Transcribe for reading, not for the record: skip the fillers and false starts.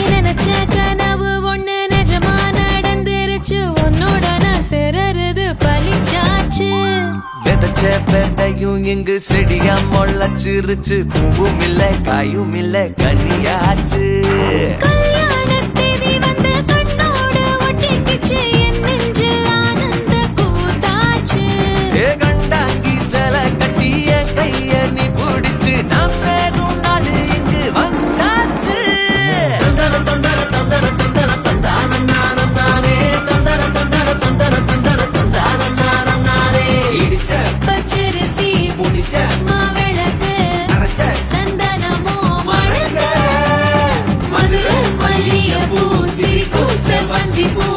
நினைச்ச கனவு ஒண்ணு நிஜமா நடந்துருச்சு உன்னோட நான் சிறருது பலிச்சாச்சு விதைச்ச விதையும் இங்கு செடியா முளைச்சிருச்சு பூவும் இல்ல காயும் இல்ல கனியாச்சு கல்யாணத்தேதி வந்து கண்ணோட ஒட்டிக்கிச்சு என் நெஞ்சில் ஆனந்த கூத்தாச்சு ஏ கண்டாங்கி சில கட்டிய கைய நீ பிடிச்சு நாம் சேரும் நாள் இங்கு வந்தாச்சு தந்தர தந்தர தந்தர தந்தர தந்தான நானம் நானே தந்தர தந்தர தந்தர தந்தர தந்தான நானம் நானே இடிச்ச பச்சரிசி புடிச்ச மாவிளக்கு அரைச்ச சந்தனமோ மழக்க மதுரை மல்லிய பூ சிரிக்கும் செவ்வந்தி பூ